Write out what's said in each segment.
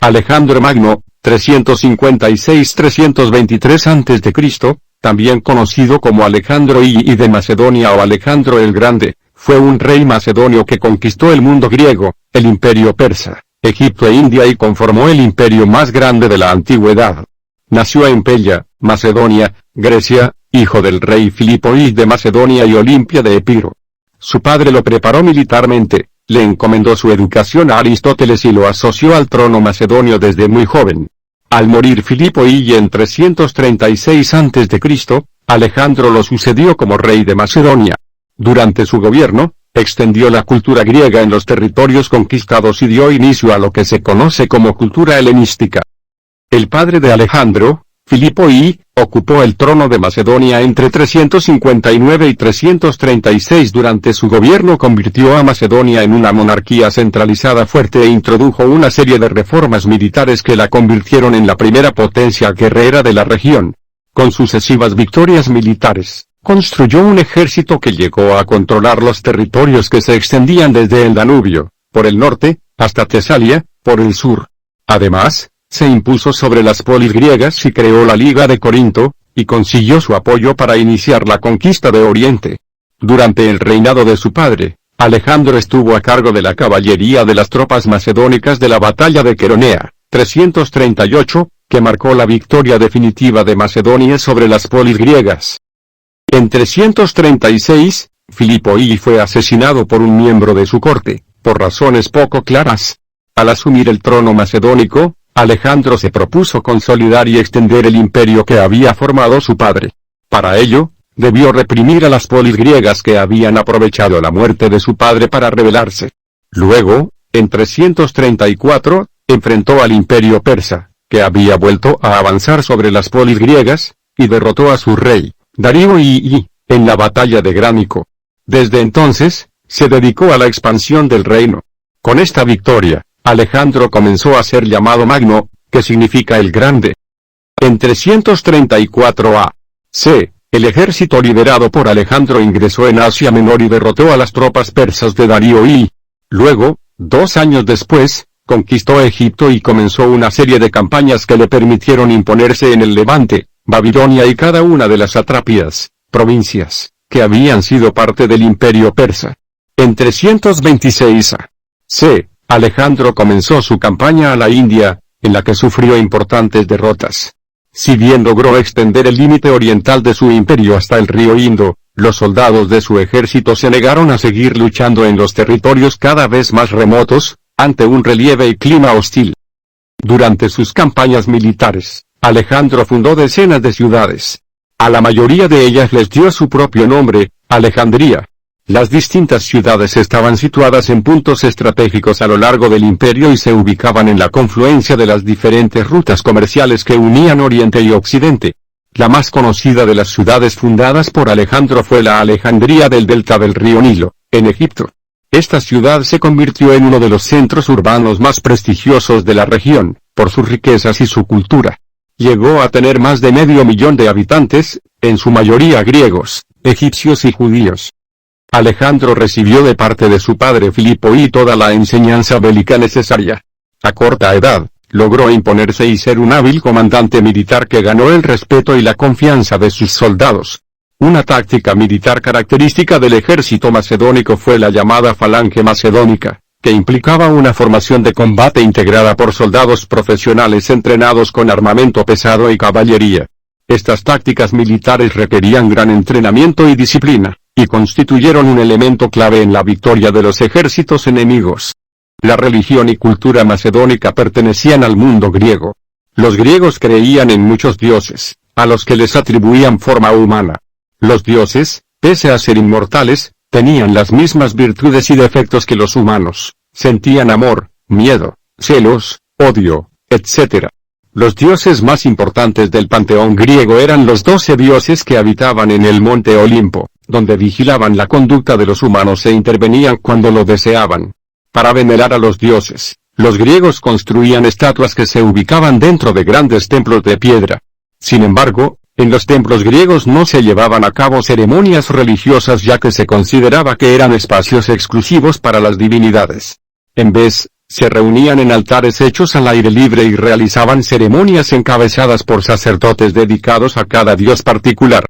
Alejandro Magno, 356-323 a.C., también conocido como Alejandro I de Macedonia o Alejandro el Grande, fue un rey macedonio que conquistó el mundo griego, el imperio persa, Egipto e India y conformó el imperio más grande de la antigüedad. Nació en Pella, Macedonia, Grecia, hijo del rey Filipo I de Macedonia y Olimpia de Epiro. Su padre lo preparó militarmente, le encomendó su educación a Aristóteles y lo asoció al trono macedonio desde muy joven. Al morir Filipo I en 336 a.C., Alejandro lo sucedió como rey de Macedonia. Durante su gobierno, extendió la cultura griega en los territorios conquistados y dio inicio a lo que se conoce como cultura helenística. El padre de Alejandro, Filipo I, ocupó el trono de Macedonia entre 359 y 336. Durante su gobierno convirtió a Macedonia en una monarquía centralizada fuerte e introdujo una serie de reformas militares que la convirtieron en la primera potencia guerrera de la región. Con sucesivas victorias militares, construyó un ejército que llegó a controlar los territorios que se extendían desde el Danubio, por el norte, hasta Tesalia, por el sur. Además, se impuso sobre las polis griegas y creó la Liga de Corinto, y consiguió su apoyo para iniciar la conquista de Oriente. Durante el reinado de su padre, Alejandro estuvo a cargo de la caballería de las tropas macedónicas de la batalla de Queronea, 338, que marcó la victoria definitiva de Macedonia sobre las polis griegas. En 336, Filipo I fue asesinado por un miembro de su corte, por razones poco claras. Al asumir el trono macedónico, Alejandro se propuso consolidar y extender el imperio que había formado su padre. Para ello, debió reprimir a las polis griegas que habían aprovechado la muerte de su padre para rebelarse. Luego, en 334, enfrentó al imperio persa, que había vuelto a avanzar sobre las polis griegas, y derrotó a su rey, Darío I, en la batalla de Gránico. Desde entonces, se dedicó a la expansión del reino. Con esta victoria, Alejandro comenzó a ser llamado Magno, que significa el Grande. En 334 a.C., el ejército liderado por Alejandro ingresó en Asia Menor y derrotó a las tropas persas de Darío I. Luego, 2 años después, conquistó Egipto y comenzó una serie de campañas que le permitieron imponerse en el Levante, Babilonia y cada una de las satrapías, provincias, que habían sido parte del imperio persa. En 326 a.C., Alejandro comenzó su campaña a la India, en la que sufrió importantes derrotas. Si bien logró extender el límite oriental de su imperio hasta el río Indo, los soldados de su ejército se negaron a seguir luchando en los territorios cada vez más remotos, ante un relieve y clima hostil. Durante sus campañas militares, Alejandro fundó decenas de ciudades. A la mayoría de ellas les dio su propio nombre, Alejandría. Las distintas ciudades estaban situadas en puntos estratégicos a lo largo del imperio y se ubicaban en la confluencia de las diferentes rutas comerciales que unían Oriente y Occidente. La más conocida de las ciudades fundadas por Alejandro fue la Alejandría del delta del río Nilo, en Egipto. Esta ciudad se convirtió en uno de los centros urbanos más prestigiosos de la región, por sus riquezas y su cultura. Llegó a tener más de 500.000 de habitantes, en su mayoría griegos, egipcios y judíos. Alejandro recibió de parte de su padre Filipo I toda la enseñanza bélica necesaria. A corta edad, logró imponerse y ser un hábil comandante militar que ganó el respeto y la confianza de sus soldados. Una táctica militar característica del ejército macedónico fue la llamada falange macedónica, que implicaba una formación de combate integrada por soldados profesionales entrenados con armamento pesado y caballería. Estas tácticas militares requerían gran entrenamiento y disciplina, y constituyeron un elemento clave en la victoria de los ejércitos enemigos. La religión y cultura macedónica pertenecían al mundo griego. Los griegos creían en muchos dioses, a los que les atribuían forma humana. Los dioses, pese a ser inmortales, tenían las mismas virtudes y defectos que los humanos, sentían amor, miedo, celos, odio, etc. Los dioses más importantes del panteón griego eran los 12 dioses que habitaban en el monte Olimpo, donde vigilaban la conducta de los humanos e intervenían cuando lo deseaban. Para venerar a los dioses, los griegos construían estatuas que se ubicaban dentro de grandes templos de piedra. Sin embargo, en los templos griegos no se llevaban a cabo ceremonias religiosas ya que se consideraba que eran espacios exclusivos para las divinidades. En vez, Se reunían en altares hechos al aire libre y realizaban ceremonias encabezadas por sacerdotes dedicados a cada dios particular.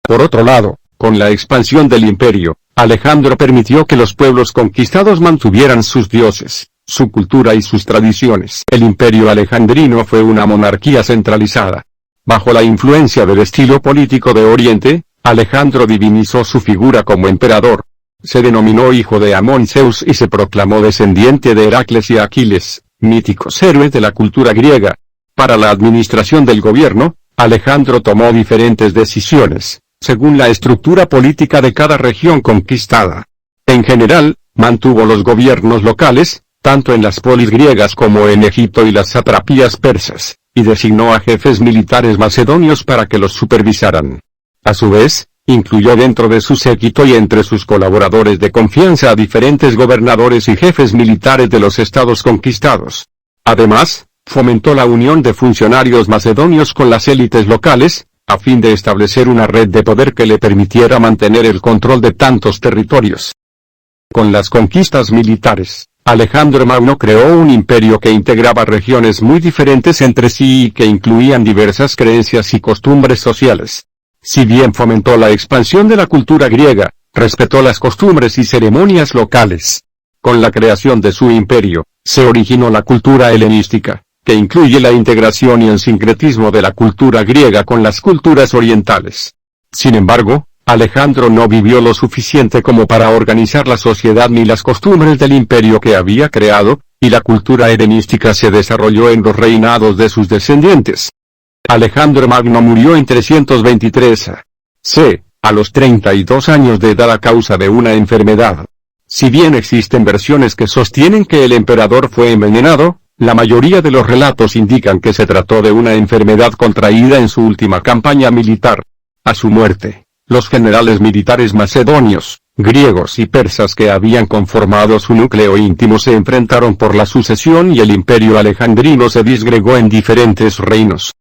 Por otro lado, con la expansión del imperio, Alejandro permitió que los pueblos conquistados mantuvieran sus dioses, su cultura y sus tradiciones. El imperio alejandrino fue una monarquía centralizada. Bajo la influencia del estilo político de Oriente, Alejandro divinizó su figura como emperador. Se denominó hijo de Amón y Zeus y se proclamó descendiente de Heracles y Aquiles, míticos héroes de la cultura griega. Para la administración del gobierno, Alejandro tomó diferentes decisiones, según la estructura política de cada región conquistada. En general, mantuvo los gobiernos locales, tanto en las polis griegas como en Egipto y las satrapías persas, y designó a jefes militares macedonios para que los supervisaran. A su vez, incluyó dentro de su séquito y entre sus colaboradores de confianza a diferentes gobernadores y jefes militares de los estados conquistados. Además, fomentó la unión de funcionarios macedonios con las élites locales, a fin de establecer una red de poder que le permitiera mantener el control de tantos territorios. Con las conquistas militares, Alejandro Magno creó un imperio que integraba regiones muy diferentes entre sí y que incluían diversas creencias y costumbres sociales. Si bien fomentó la expansión de la cultura griega, respetó las costumbres y ceremonias locales. Con la creación de su imperio, se originó la cultura helenística, que incluye la integración y el sincretismo de la cultura griega con las culturas orientales. Sin embargo, Alejandro no vivió lo suficiente como para organizar la sociedad ni las costumbres del imperio que había creado, y la cultura helenística se desarrolló en los reinados de sus descendientes. Alejandro Magno murió en 323 a.C., a los 32 años de edad a causa de una enfermedad. Si bien existen versiones que sostienen que el emperador fue envenenado, la mayoría de los relatos indican que se trató de una enfermedad contraída en su última campaña militar. A su muerte, los generales militares macedonios, griegos y persas que habían conformado su núcleo íntimo se enfrentaron por la sucesión y el imperio alejandrino se disgregó en diferentes reinos.